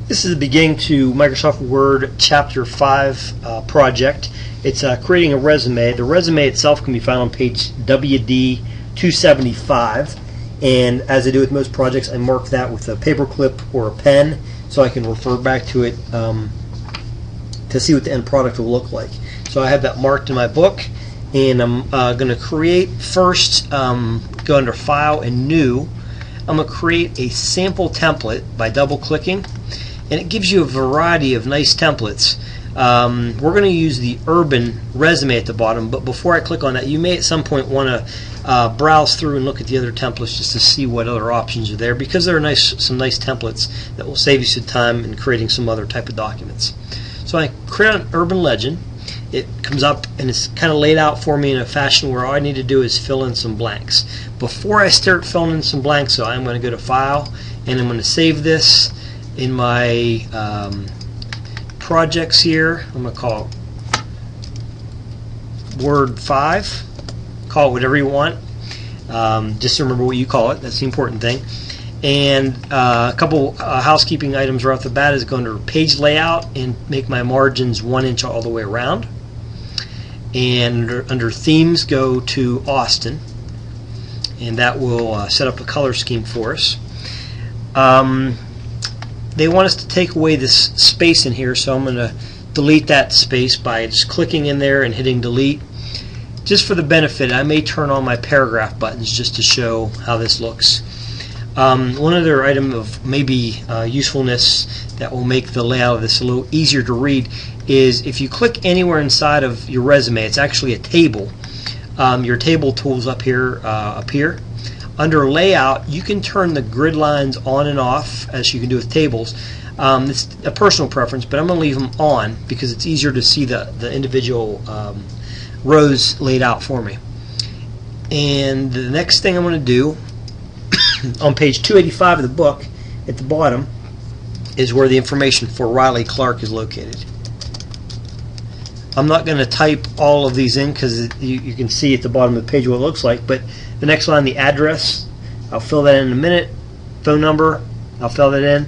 This is the beginning to Microsoft Word Chapter 5 project. It's creating a resume. The resume itself can be found on page WD 275, and as I do with most projects, I mark that with a paperclip or a pen so I can refer back to it to see what the end product will look like. So I have that marked in my book, and I'm going to create first, go under File and New. I'm going to create a sample template by double clicking, and it gives you a variety of nice templates. We're going to use the Urban resume at the bottom, but before I click on that, you may at some point want to browse through and look at the other templates just to see what other options are there, because there are some nice templates that will save you some time in creating some other type of documents. So I create an Urban Legend. It comes up and it's kind of laid out for me in a fashion where all I need to do is fill in some blanks. Before I start filling in some blanks, so I'm going to go to File, and I'm going to save this in my projects here. I'm going to call it word5. Call it whatever you want. Just remember what you call it. That's the important thing. And a couple housekeeping items right off the bat is go under Page Layout and make my margins 1 inch all the way around. And under Themes, go to Austin, and that will set up a color scheme for us. They want us to take away this space in here, so I'm going to delete that space by just clicking in there and hitting delete. Just for the benefit, I may turn on my paragraph buttons just to show how this looks. One other item of maybe usefulness that will make the layout of this a little easier to read is if you click anywhere inside of your resume, it's actually a table. Your table tools up here appear. Under Layout, you can turn the grid lines on and off, as you can do with tables. It's a personal preference, but I'm going to leave them on because it's easier to see the individual rows laid out for me. And the next thing I'm going to do on page 285 of the book, at the bottom, is where the information for Riley Clark is located. I'm not going to type all of these in because you can see at the bottom of the page what it looks like, but the next line, the address, I'll fill that in a minute. Phone number, I'll fill that in.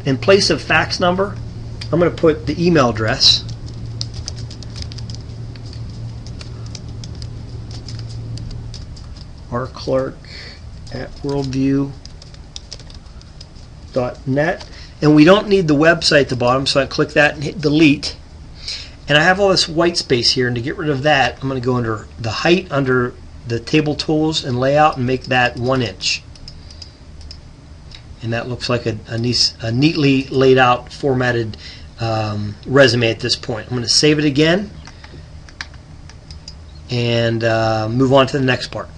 In place of fax number, I'm going to put the email address. rclark@worldview.net, and we don't need the website at the bottom, so I click that and hit delete. And I have all this white space here, and to get rid of that, I'm going to go under the height, under the table tools and layout, and make that 1 inch. And that looks like a neatly laid out, formatted resume at this point. I'm going to save it again and move on to the next part.